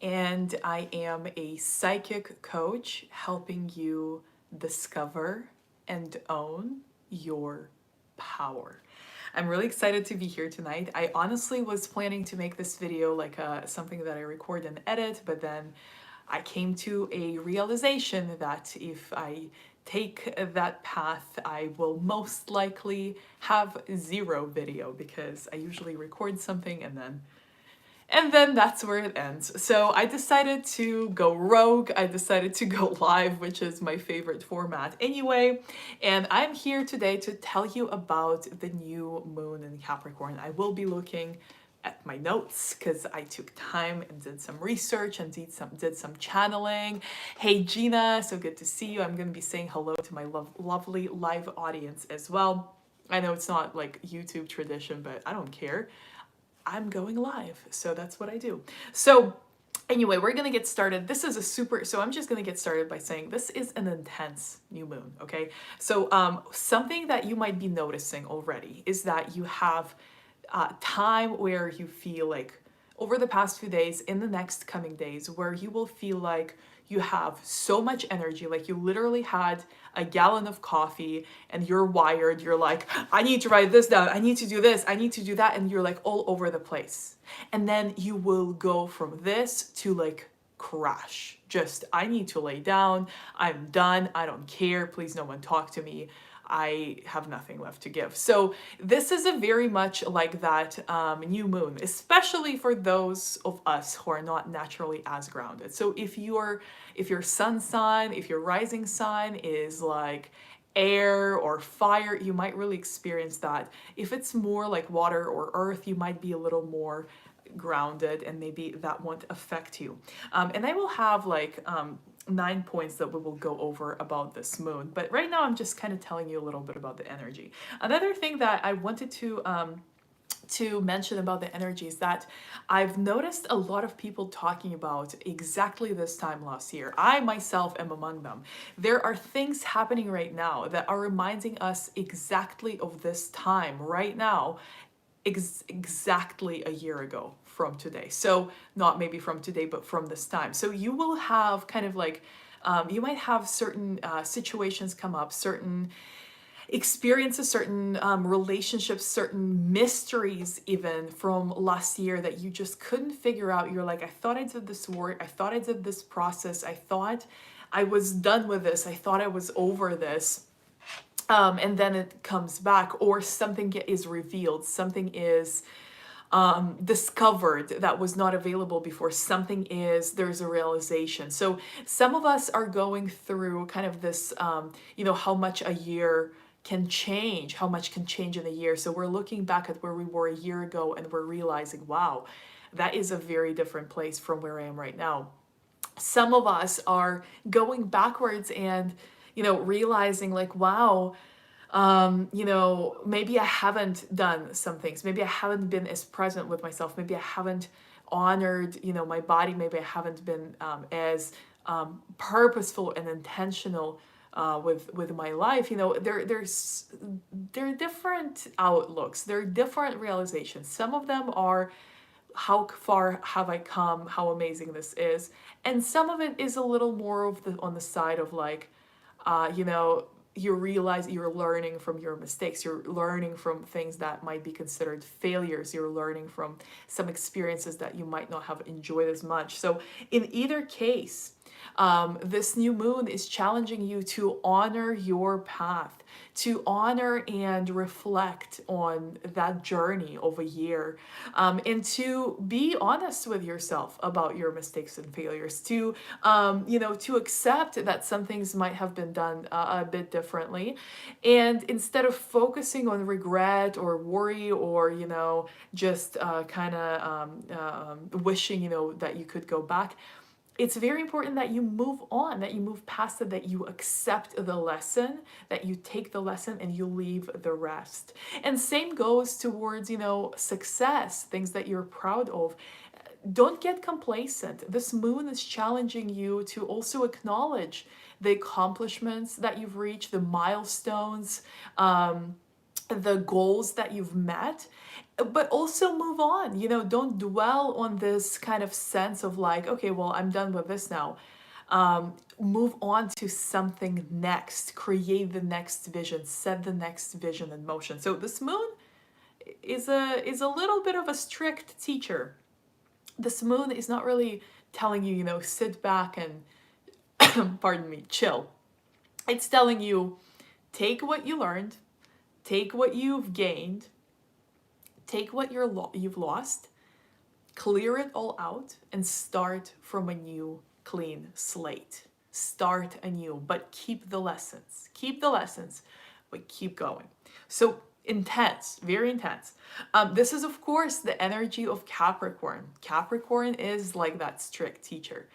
and I am a psychic coach helping you discover and own your power. I'm really excited to be here tonight. I honestly was planning to make this video like something that I record and edit, but then I came to a realization that if I take that path, I will most likely have zero video because I usually record something and then that's where it ends. So I decided to go rogue. I decided to go live, which is my favorite format anyway. And I'm here today to tell you about the new moon in Capricorn. I will be looking at my notes because I took time and did some research and did some channeling. Hey Gina, so good to see you. I'm going to be saying hello to my lovely live audience as well. I know it's not like YouTube tradition, but I don't care. I'm going live, so that's what I do. So anyway, we're gonna get started. This is so I'm just gonna get started by saying this is an intense new moon, okay? So something that you might be noticing already is that you have time where you feel like over the past few days, in the next coming days, where you will feel like you have so much energy, like you literally had a gallon of coffee and you're wired, you're like, I need to write this down, I need to do this, I need to do that, and you're like all over the place. And then you will go from this to like crash. Just, I need to lay down, I'm done, I don't care, please no one talk to me. I have nothing left to give. So this is a very much like that new moon, especially for those of us who are not naturally as grounded. So if your sun sign, if your rising sign is like air or fire, you might really experience that. If it's more like water or earth, you might be a little more grounded and maybe that won't affect you. And I will have like 9 points that we will go over about this moon. But right now I'm just kind of telling you a little bit about the energy. Another thing that I wanted to mention about the energy is that I've noticed a lot of people talking about exactly this time last year. I myself am among them. There are things happening right now that are reminding us exactly of this time right now, exactly a year ago from today. So not maybe from today, but from this time. So you will have kind of like, you might have certain situations come up, certain experiences, certain relationships, certain mysteries even from last year that you just couldn't figure out. You're like, I thought I did this work, I thought I did this process, I thought I was done with this, I thought I was over this. And then it comes back, or something is revealed, something is discovered that was not available before, there's a realization. So some of us are going through kind of this, how much a year can change, how much can change in a year. So we're looking back at where we were a year ago and we're realizing, wow, that is a very different place from where I am right now. Some of us are going backwards and realizing like, wow, maybe I haven't done some things. Maybe I haven't been as present with myself. Maybe I haven't honored, my body. Maybe I haven't been as purposeful and intentional with my life. There are different outlooks. There are different realizations. Some of them are, how far have I come? How amazing this is. And some of it is a little more of on the side of like, you realize you're learning from your mistakes. You're learning from things that might be considered failures. You're learning from some experiences that you might not have enjoyed as much. So in either case, this new moon is challenging you to honor your path, to honor and reflect on that journey of a year, and to be honest with yourself about your mistakes and failures, to accept that some things might have been done a bit differently, and instead of focusing on regret or worry or just kind of wishing that you could go back, it's very important that you move on, that you move past it, that you accept the lesson, that you take the lesson and you leave the rest. And same goes towards, success, things that you're proud of. Don't get complacent. This moon is challenging you to also acknowledge the accomplishments that you've reached, the milestones, the goals that you've met, but also move on. Don't dwell on this kind of sense of like, okay, well, I'm done with this now. Move on to something next, create the next vision, set the next vision in motion. So this moon is a little bit of a strict teacher. This moon is not really telling you, sit back and pardon me, chill. It's telling you, take what you learned, take what you've gained, take what you've lost, clear it all out, and start from a new clean slate. Start anew, but keep the lessons. Keep the lessons, but keep going. So intense, very intense. This is, of course, the energy of Capricorn. Capricorn is like that strict teacher.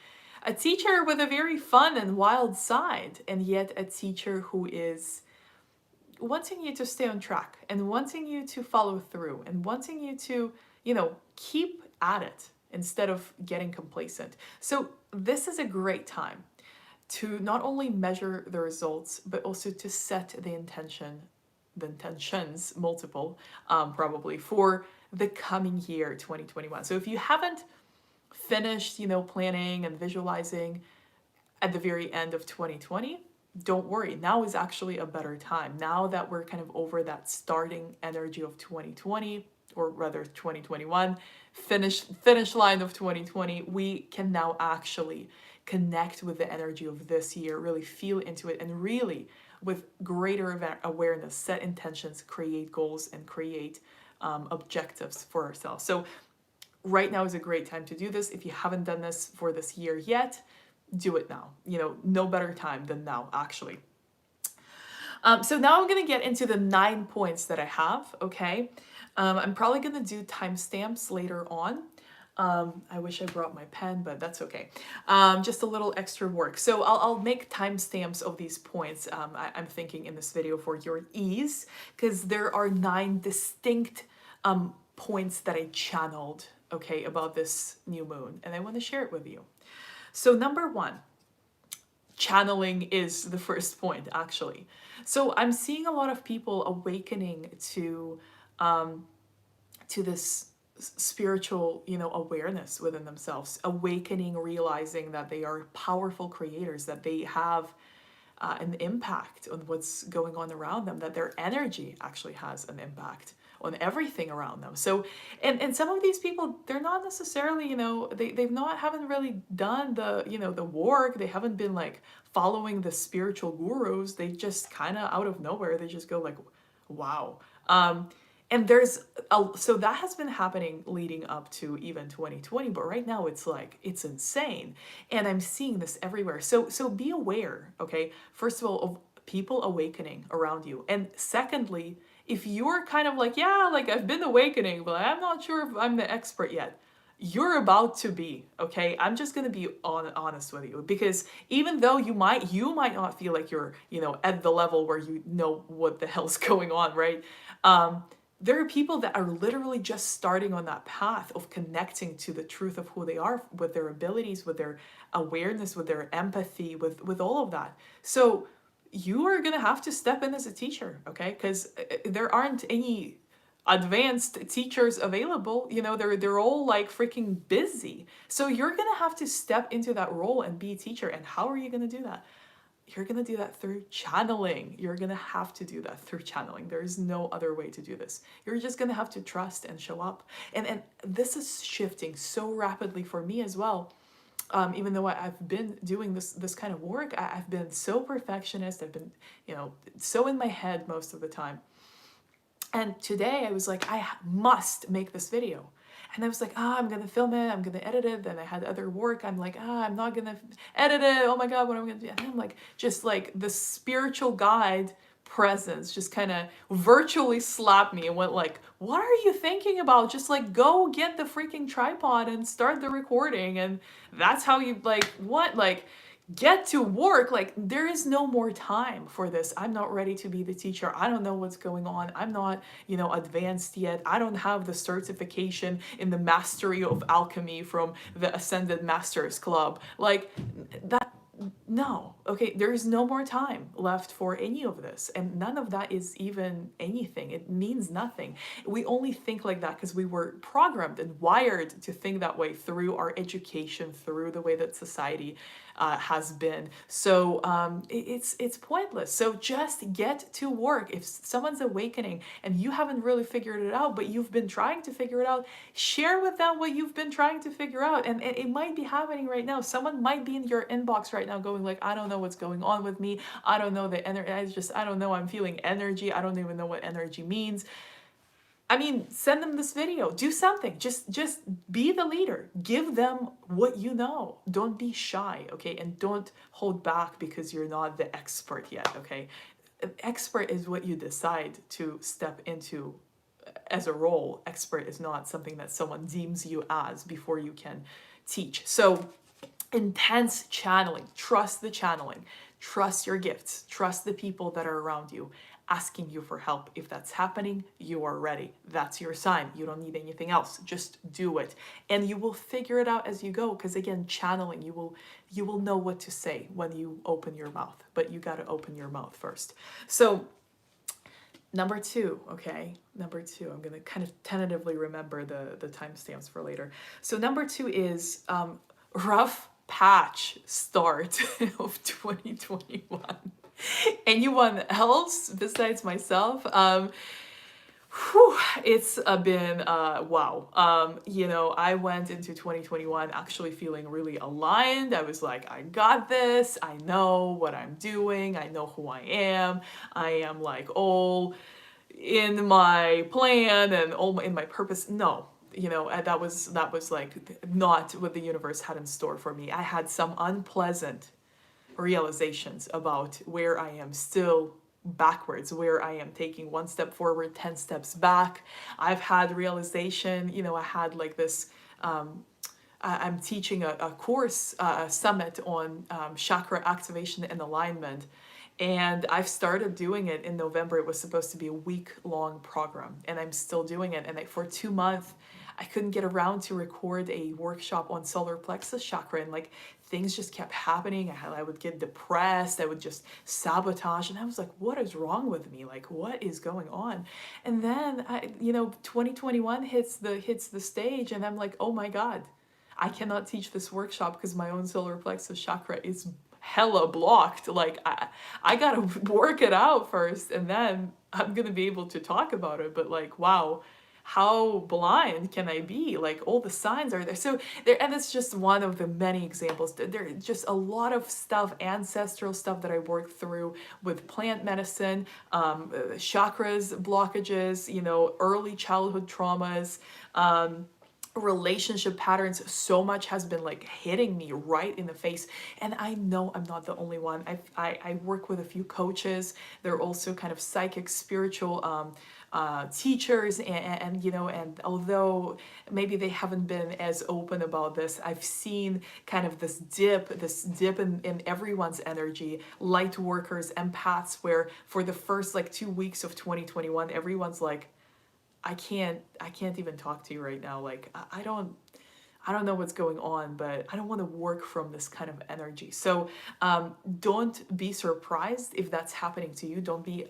A teacher with a very fun and wild side, and yet a teacher who is wanting you to stay on track and wanting you to follow through and wanting you to, keep at it instead of getting complacent. So this is a great time to not only measure the results, but also to set the intentions, multiple, probably, for the coming year, 2021. So if you haven't finished, planning and visualizing at the very end of 2020, don't worry. Now is actually a better time. Now that we're kind of over that starting energy of 2020, or rather 2021, finish line of 2020, we can now actually connect with the energy of this year, really feel into it, and really, with greater awareness, set intentions, create goals, and create objectives for ourselves. So right now is a great time to do this. If you haven't done this for this year yet, do it now. No better time than now, actually. So now I'm going to get into the 9 points that I have, okay? I'm probably going to do timestamps later on. I wish I brought my pen, but that's okay. Just a little extra work. So I'll make timestamps of these points, I'm thinking, in this video for your ease, because there are 9 distinct points that I channeled, okay, about this new moon, and I want to share it with you. So number 1, channeling is the first point, actually. So I'm seeing a lot of people awakening to this spiritual, awareness within themselves, awakening, realizing that they are powerful creators, that they have an impact on what's going on around them, that their energy actually has an impact on everything around them. So, and some of these people, they're not necessarily, haven't really done the, the work. They haven't been like following the spiritual gurus. They just kind of out of nowhere, they just go like, wow. And so that has been happening leading up to even 2020, but right now it's like, it's insane. And I'm seeing this everywhere. So be aware, okay? First of all, of people awakening around you. And secondly, if you're kind of like, yeah, like I've been awakening, but I'm not sure if I'm the expert yet, you're about to be, okay? I'm just gonna be honest with you, because even though you might not feel like you're, at the level where you know what the hell's going on, right? There are people that are literally just starting on that path of connecting to the truth of who they are, with their abilities, with their awareness, with their empathy, with all of that. So you are gonna have to step in as a teacher, okay? Because there aren't any advanced teachers available. They're all like freaking busy. So you're gonna have to step into that role and be a teacher. And how are you gonna do that? You're going to do that through channeling. You're going to have to do that through channeling. There is no other way to do this. You're just going to have to trust and show up. And this is shifting so rapidly for me as well. Even though I've been doing this kind of work, I've been so perfectionist. I've been, so in my head most of the time. And today I was like, I must make this video. And I was like, I'm going to film it. I'm going to edit it. Then I had other work. I'm like, I'm not going to edit it. Oh my God, what am I going to do? And I'm like, just like the spiritual guide presence just kind of virtually slapped me and went like, what are you thinking about? Just like, go get the freaking tripod and start the recording. And that's how you like, what? Like, get to work. Like, there is no more time for this. I'm not ready to be the teacher. I don't know what's going on. I'm not, advanced yet. I don't have the certification in the mastery of alchemy from the Ascended Masters Club. Like that, No, okay, there is no more time left for any of this. And none of that is even anything. It means nothing. We only think like that because we were programmed and wired to think that way through our education, through the way that society has been. So it's pointless. So just get to work. If someone's awakening and you haven't really figured it out, but you've been trying to figure it out, share with them what you've been trying to figure out. And it might be happening right now. Someone might be in your inbox right now going like, I don't know what's going on with me. I don't know the energy. I don't know. I'm feeling energy. I don't even know what energy means. I mean, send them this video. Do something. Just be the leader. Give them what you know. Don't be shy, okay? And don't hold back because you're not the expert yet, okay? An expert is what you decide to step into as a role. Expert is not something that someone deems you as before you can teach. So intense channeling. Trust the channeling. Trust your gifts. Trust the people that are around you asking you for help. If that's happening, you are ready. That's your sign. You don't need anything else. Just do it. And you will figure it out as you go. Because again, channeling, you will know what to say when you open your mouth. But you got to open your mouth first. So number 2, okay? Number 2, I'm going to kind of tentatively remember the timestamps for later. So number 2 is rough patch start of 2021. Anyone else besides myself? It's been wow. You know, I went into 2021 actually feeling really aligned. I was like, I got this. I know what I'm doing. I know who I am. I am like all in my plan and all in my purpose. No, you know, that was like not what the universe had in store for me. I had some unpleasant realizations about where I am still backwards, where I am taking one step forward, 10 steps back. I've had realization, you know, I had like this, I'm teaching a course, a summit on chakra activation and alignment. And I've started doing it in November. It was supposed to be a week-long program, and I'm still doing it. And for 2 months, I couldn't get around to record a workshop on solar plexus chakra, and like things just kept happening. I would get depressed. I would just sabotage, and I was like, "What is wrong with me? Like, what is going on?" And then, 2021 hits the stage, and I'm like, "Oh my God, I cannot teach this workshop because my own solar plexus chakra is hella blocked. Like I gotta work it out first, and then I'm gonna be able to talk about it." But like, wow, how blind can I be? Like all the signs are there. So there, and it's just one of the many examples. There just a lot of stuff, ancestral stuff that I worked through with plant medicine, chakras, blockages, you know, early childhood traumas, relationship patterns. So much has been like hitting me right in the face, and I know I'm not the only one. I work with a few coaches. They're also kind of psychic, spiritual teachers, and you know, and although maybe they haven't been as open about this, I've seen kind of this dip in everyone's energy. Light workers, empaths, where for the first like 2 weeks of 2021, everyone's like, I can't even talk to you right now. Like I don't know what's going on, but I don't want to work from this kind of energy. So don't be surprised if that's happening to you. Don't be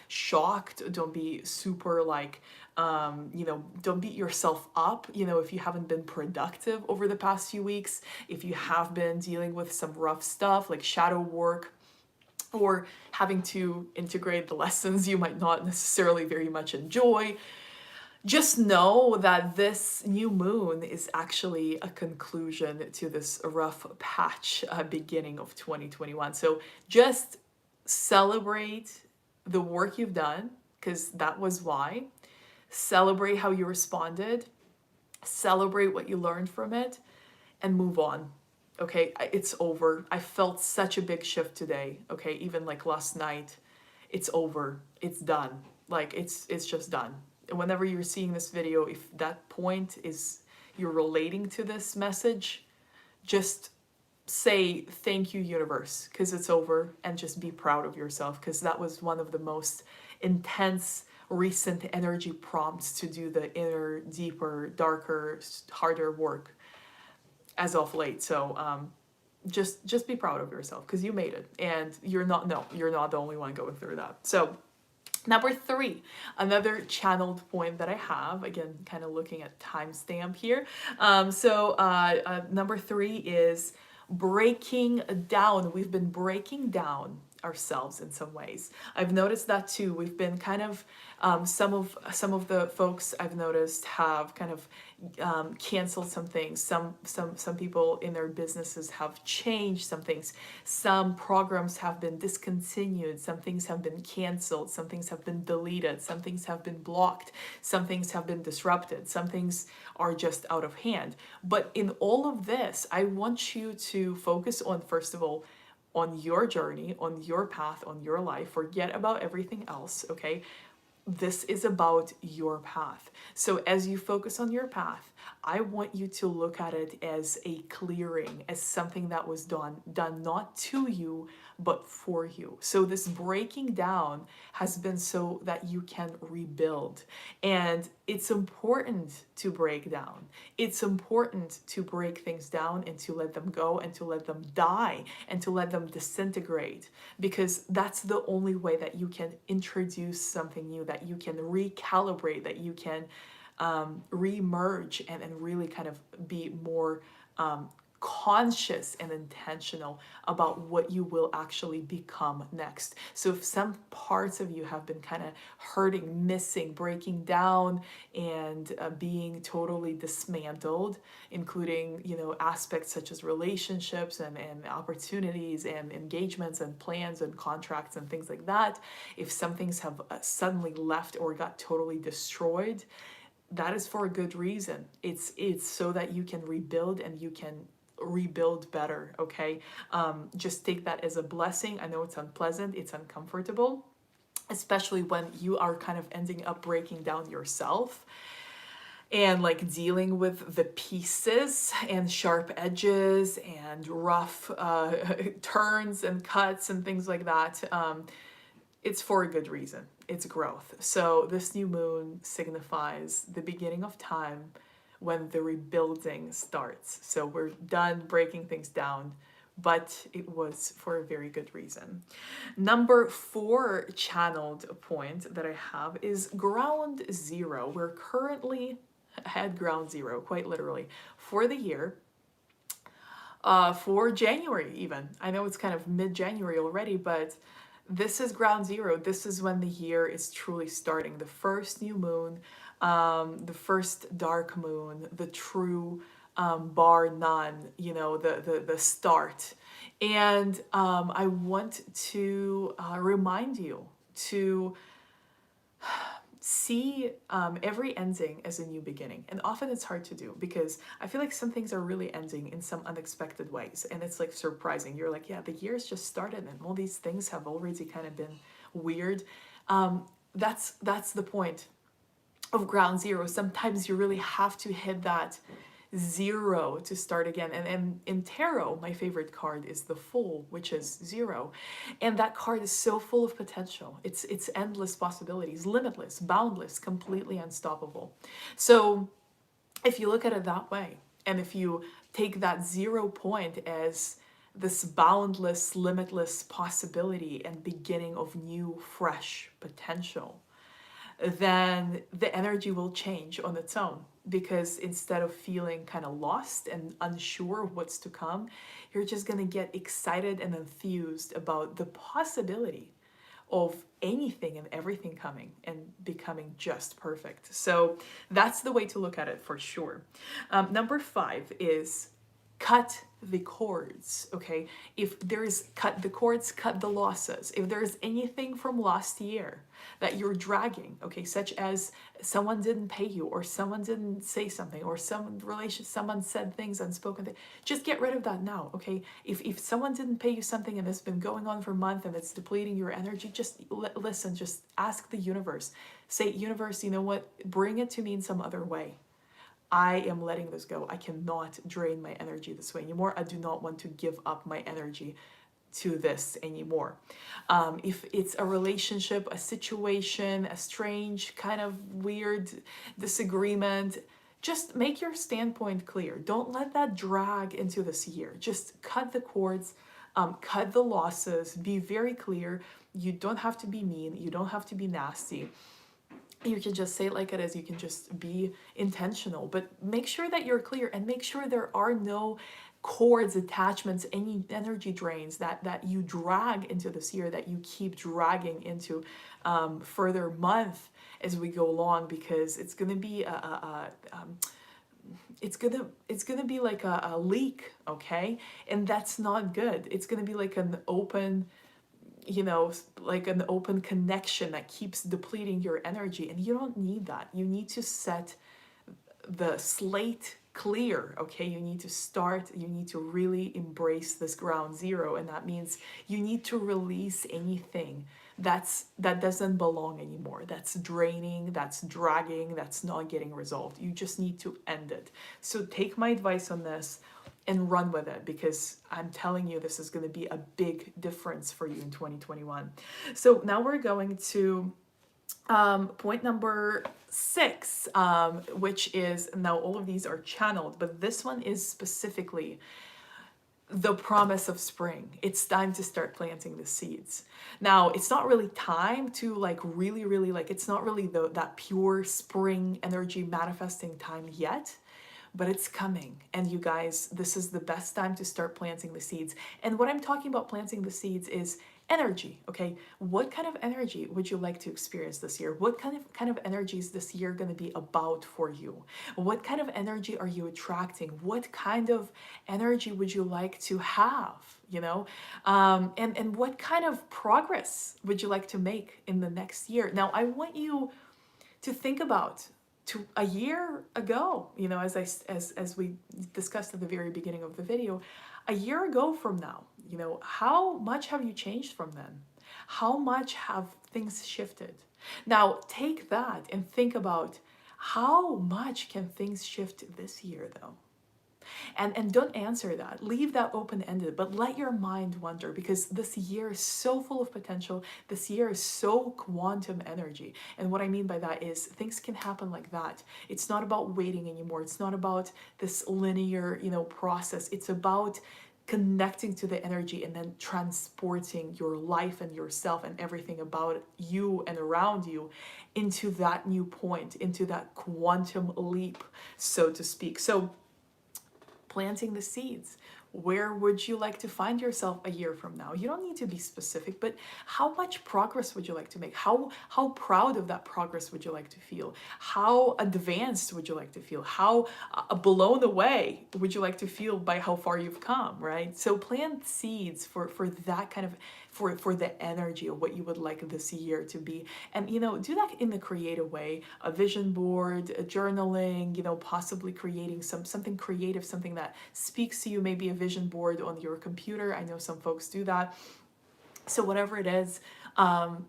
shocked. Don't be super like, don't beat yourself up, if you haven't been productive over the past few weeks, if you have been dealing with some rough stuff like shadow work, or having to integrate the lessons you might not necessarily very much enjoy. Just know that this new moon is actually a conclusion to this rough patch beginning of 2021. So just celebrate the work you've done, because that was why. Celebrate how you responded. Celebrate what you learned from it, and move on. Okay, it's over. I felt such a big shift today. Okay, even like last night, it's over. It's done. Like it's just done. Whenever you're seeing this video, if that point is you're relating to this message, just say thank you, universe, because it's over, and just be proud of yourself, because that was one of the most intense recent energy prompts to do the inner, deeper, darker, harder work as of late. So just be proud of yourself because you made it, and you're not, no, you're not the only one going through that. So number 3, another channeled point that I have, again, kind of looking at timestamp here. Number 3 is breaking down. We've been breaking down ourselves in some ways. I've noticed that too. We've been kind of some of the folks I've noticed have kind of canceled some things. Some people in their businesses have changed some things. Some programs have been discontinued. Some things have been canceled. Some things have been deleted. Some things have been blocked. Some things have been disrupted. Some things are just out of hand. But in all of this, I want you to focus on, first of all, on your journey, on your path, on your life. Forget about everything else, okay? This is about your path. So as you focus on your path, I want you to look at it as a clearing, as something that was done not to you, but for you. So this breaking down has been so that you can rebuild. And it's important to break down. It's important to break things down and to let them go and to let them die and to let them disintegrate, because that's the only way that you can introduce something new, that you can recalibrate, that you can re-merge and really kind of be more conscious and intentional about what you will actually become next. So if some parts of you have been kind of hurting, missing, breaking down, and being totally dismantled, including, you know, aspects such as relationships and opportunities and engagements and plans and contracts and things like that, if some things have suddenly left or got totally destroyed, that is for a good reason. It's so that you can rebuild and you can rebuild better, okay? Just take that as a blessing. I know it's unpleasant, it's uncomfortable, especially when you are kind of ending up breaking down yourself and like dealing with the pieces and sharp edges and rough turns and cuts and things like that. It's for a good reason. It's growth. So this new moon signifies the beginning of time when the rebuilding starts. So we're done breaking things down, but it was for a very good reason. Number 4 channeled point that I have is ground zero. We're currently at ground zero, quite literally, for the year. For January even. I know it's kind of mid-January already, but this is ground zero. This is when the year is truly starting. The first new moon, the first dark moon, the true bar none, you know, the start. And I want to remind you to see every ending as a new beginning. And often it's hard to do because I feel like some things are really ending in some unexpected ways. And it's like surprising. You're like, yeah, the year's just started and all these things have already kind of been weird. That's the point of ground zero. Sometimes you really have to hit that zero to start again. And in tarot, my favorite card is the Fool, which is zero. And that card is so full of potential. It's endless possibilities, limitless, boundless, completely unstoppable. So if you look at it that way, and if you take that 0 point as this boundless, limitless possibility and beginning of new, fresh potential, then the energy will change on its own, because instead of feeling kind of lost and unsure of what's to come, you're just going to get excited and enthused about the possibility of anything and everything coming and becoming just perfect. So that's the way to look at it for sure. Number 5 is cut the cords, okay? If there is cut the cords, cut the losses. If there is anything from last year that you're dragging, okay, such as someone didn't pay you or someone didn't say something or someone said things unspoken, just get rid of that now, okay? If someone didn't pay you something and it's been going on for a month and it's depleting your energy, just listen, just ask the universe. Say, universe, you know what? Bring it to me in some other way. I am letting this go. I cannot drain my energy this way anymore. I do not want to give up my energy to this anymore. If it's a relationship, a situation, a strange kind of weird disagreement, just make your standpoint clear. Don't let that drag into this year. Just cut the cords, cut the losses, be very clear. You don't have to be mean, you don't have to be nasty. You can just say it like it is. You can just be intentional, but make sure that you're clear and make sure there are no cords, attachments, any energy drains that you drag into this year, that you keep dragging into further month as we go along, because it's going to be it's gonna be like a leak, okay? And that's not good. It's gonna be like an open, you know, like an open connection that keeps depleting your energy, and you don't need that. You need to set the slate clear, okay? You need to start, you need to really embrace this ground zero, and that means you need to release anything that doesn't belong anymore, that's draining, that's dragging, that's not getting resolved. You just need to end it. So take my advice on this and run with it, because I'm telling you, this is going to be a big difference for you in 2021. So now we're going to point number 6, which is, now all of these are channeled, but this one is specifically the promise of spring. It's time to start planting the seeds. Now, it's not really time to like really like, it's not really that pure spring energy manifesting time yet, but it's coming. And you guys, this is the best time to start planting the seeds. And what I'm talking about planting the seeds is energy, okay? What kind of energy would you like to experience this year? What kind of energy is this year going to be about for you? What kind of energy are you attracting? What kind of energy would you like to have, you know? And what kind of progress would you like to make in the next year? Now, I want you to think about to a year ago, you know, as we discussed at the very beginning of the video, a year ago from now, you know, how much have you changed from then? How much have things shifted? Now take that and think about how much can things shift this year though? And don't answer that. Leave that open-ended, but let your mind wander, because this year is so full of potential. This year is so quantum energy. And what I mean by that is things can happen like that. It's not about waiting anymore. It's not about this linear, you know, process. It's about connecting to the energy and then transporting your life and yourself and everything about you and around you into that new point, into that quantum leap, so to speak. So planting the seeds. Where would you like to find yourself a year from now? You don't need to be specific, but how much progress would you like to make? How proud of that progress would you like to feel? How advanced would you like to feel? How blown away would you like to feel by how far you've come, right? So plant seeds for that kind of, for the energy of what you would like this year to be. And, you know, do that in a creative way, a vision board, a journaling, you know, possibly creating something creative, something that speaks to you, maybe a vision board on your computer. I know some folks do that. So whatever it is,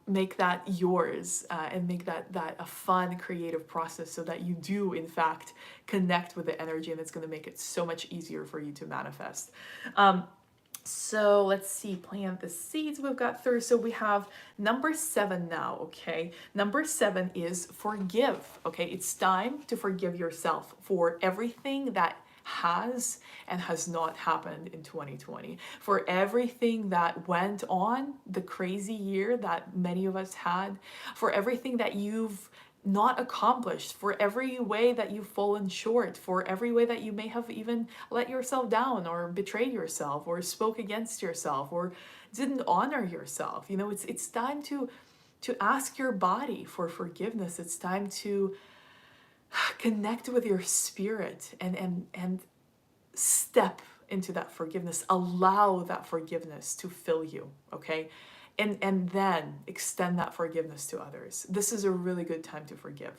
make that yours, and make that a fun, creative process, so that you do, in fact, connect with the energy, and it's going to make it so much easier for you to manifest. So let's see, plant the seeds we've got through. So we have number 7 now, okay? Number 7 is forgive, okay? It's time to forgive yourself for everything that has and has not happened in 2020, for everything that went on, the crazy year that many of us had, for everything that you've not accomplished, for every way that you've fallen short, for every way that you may have even let yourself down or betrayed yourself or spoke against yourself or didn't honor yourself. You know, it's time to ask your body for forgiveness. It's time to connect with your spirit and step into that forgiveness. Allow that forgiveness to fill you, okay? And then extend that forgiveness to others. This is a really good time to forgive.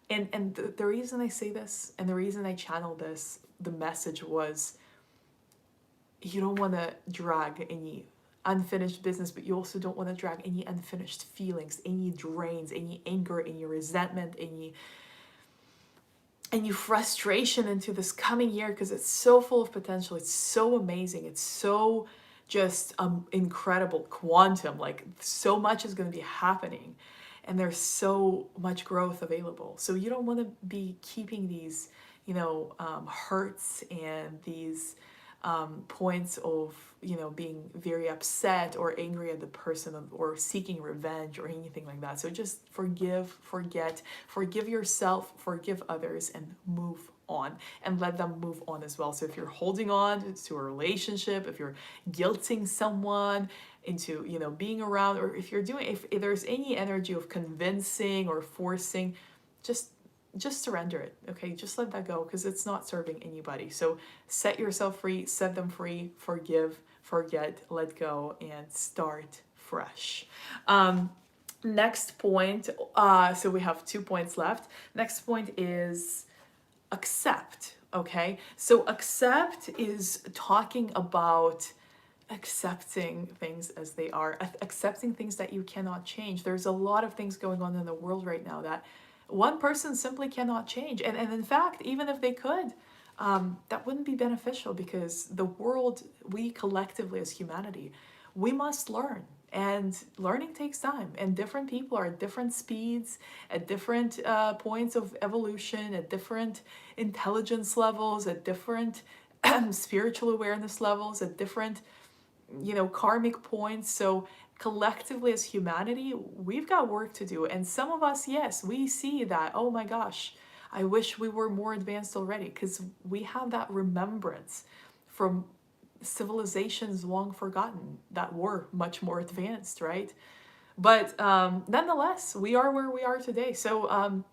And the reason I say this, and the reason I channel this, the message was, you don't want to drag any unfinished business, but you also don't want to drag any unfinished feelings, any drains, any anger, any resentment, any frustration into this coming year, because it's so full of potential. It's so amazing. It's so just incredible, quantum, like so much is going to be happening, and there's so much growth available. So you don't want to be keeping these, hurts and these points of being very upset or angry at the person, or seeking revenge or anything like that. So just forgive, forget, forgive yourself, forgive others, and move on, and let them move on as well. So if you're holding on to a relationship, if you're guilting someone into being around, or if you're doing, if there's any energy of convincing or forcing, just surrender it. Okay, just let that go, because it's not serving anybody. So set yourself free, set them free, forgive, forget, let go, and start fresh. Next point, so we have 2 points left. Next point is accept. Okay, so accept is talking about accepting things as they are, accepting things that you cannot change. There's a lot of things going on in the world right now that one person simply cannot change. And in fact, even if they could, that wouldn't be beneficial, because the world, we collectively as humanity, we must learn. And learning takes time, and different people are at different speeds, at different points of evolution, at different intelligence levels, at different spiritual awareness levels, at different karmic points. So collectively as humanity, we've got work to do. And some of us, yes, we see that, oh my gosh, I wish we were more advanced already, because we have that remembrance from civilizations long forgotten that were much more advanced, right? But nonetheless, we are where we are today. So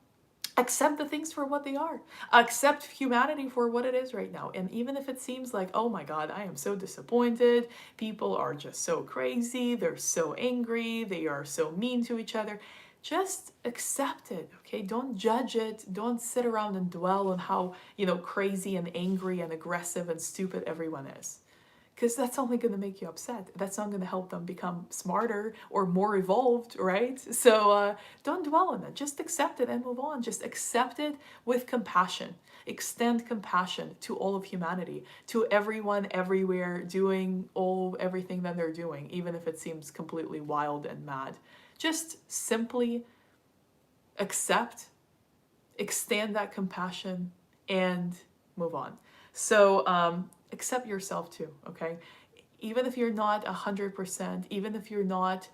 accept the things for what they are. Accept humanity for what it is right now. And even if it seems like, oh my God, I am so disappointed, people are just so crazy, they're so angry, they are so mean to each other, just accept it, okay? Don't judge it. Don't sit around and dwell on how, crazy and angry and aggressive and stupid everyone is, because that's only going to make you upset. That's not going to help them become smarter or more evolved, right? So don't dwell on it. Just accept it and move on. Just accept it with compassion. Extend compassion to all of humanity, to everyone, everywhere, doing everything that they're doing, even if it seems completely wild and mad. Just simply accept, extend that compassion, and move on. So accept yourself too, okay? Even if you're not 100%, even if you're not,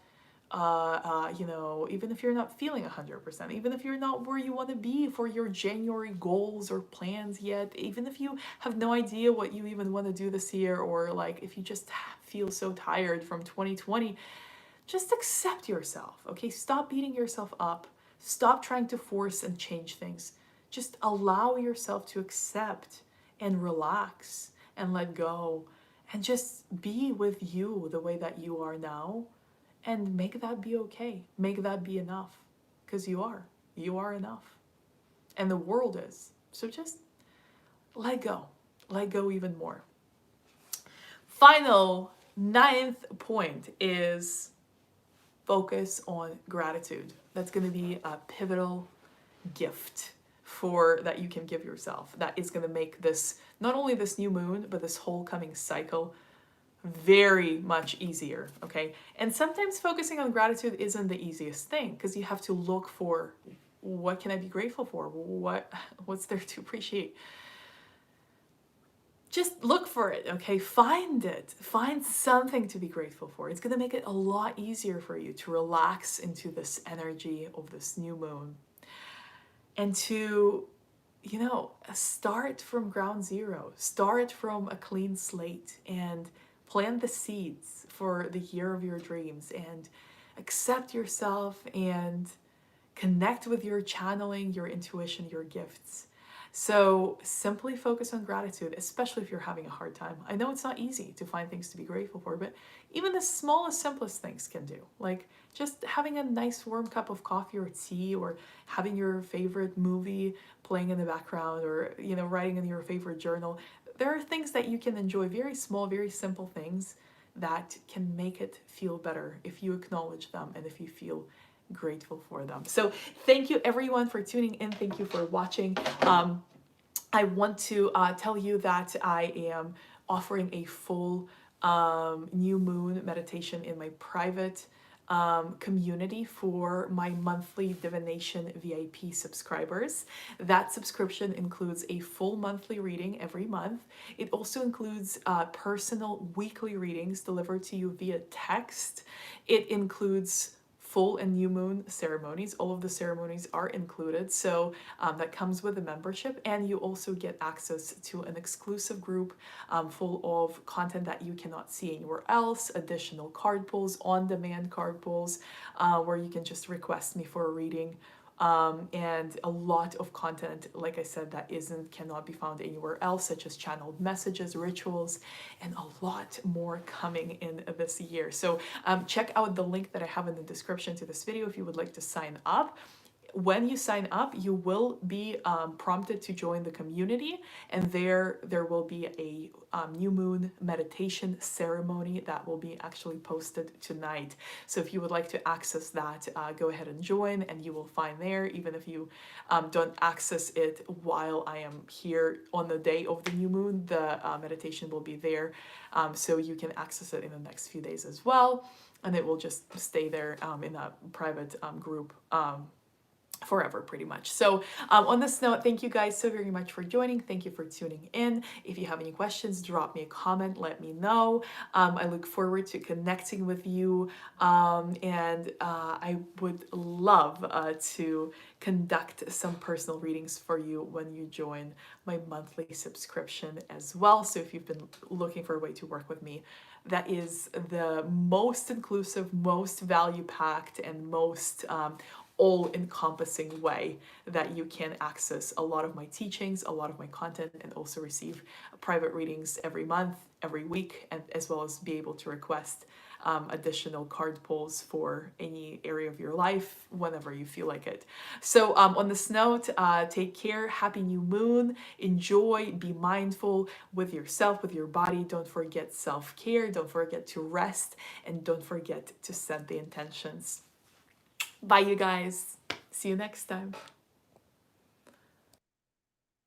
even if you're not feeling 100%, even if you're not where you want to be for your January goals or plans yet, even if you have no idea what you even want to do this year, or like if you just feel so tired from 2020, just accept yourself, okay? Stop beating yourself up. Stop trying to force and change things. Just allow yourself to accept and relax and let go, and just be with you the way that you are now, and make that be okay. Make that be enough, because you are enough, and the world is. So just let go even more. Final 9th point is focus on gratitude. That's going to be a pivotal gift that you can give yourself, that is going to make this, not only this new moon, but this whole coming cycle very much easier, okay? And sometimes focusing on gratitude isn't the easiest thing, because you have to look for, what can I be grateful for? What's there to appreciate? Just look for it, okay? Find it. Find something to be grateful for. It's going to make it a lot easier for you to relax into this energy of this new moon, and to, start from ground zero. Start from a clean slate and plant the seeds for the year of your dreams, and accept yourself and connect with your channeling, your intuition, your gifts. So simply focus on gratitude, especially if you're having a hard time. I know it's not easy to find things to be grateful for, but even the smallest, simplest things can do. Like just having a nice warm cup of coffee or tea, or having your favorite movie playing in the background, or, writing in your favorite journal. There are things that you can enjoy, very small, very simple things that can make it feel better if you acknowledge them and if you feel grateful for them. So thank you everyone for tuning in. Thank you for watching. I want to tell you that I am offering a full new moon meditation in my private community for my monthly divination VIP subscribers. That subscription includes a full monthly reading every month. It also includes personal weekly readings delivered to you via text. It includes full and new moon ceremonies. All of the ceremonies are included, so that comes with the membership. And you also get access to an exclusive group full of content that you cannot see anywhere else, additional card pulls, on-demand card pulls, where you can just request me for a reading. And a lot of content, like I said, that cannot be found anywhere else, such as channeled messages, rituals, and a lot more coming in this year. So check out the link that I have in the description to this video if you would like to sign up. When you sign up, you will be prompted to join the community, and there will be a new moon meditation ceremony that will be actually posted tonight. So if you would like to access that, go ahead and join, and you will find there, even if you don't access it while I am here on the day of the new moon, the meditation will be there, so you can access it in the next few days as well, and it will just stay there in a private group forever, pretty much. So on this note, thank you guys so very much for joining. Thank you for tuning in. If you have any questions, drop me a comment, let me know. I look forward to connecting with you, and I would love to conduct some personal readings for you when you join my monthly subscription as well. So if you've been looking for a way to work with me, that is the most inclusive, most value-packed, and most all-encompassing way that you can access a lot of my teachings, a lot of my content, and also receive private readings every month, every week, and as well as be able to request additional card pulls for any area of your life whenever you feel like it. So on this note, take care, happy new moon, enjoy, be mindful with yourself, with your body. Don't forget self-care, don't forget to rest, and don't forget to set the intentions. Bye, you guys. See you next time.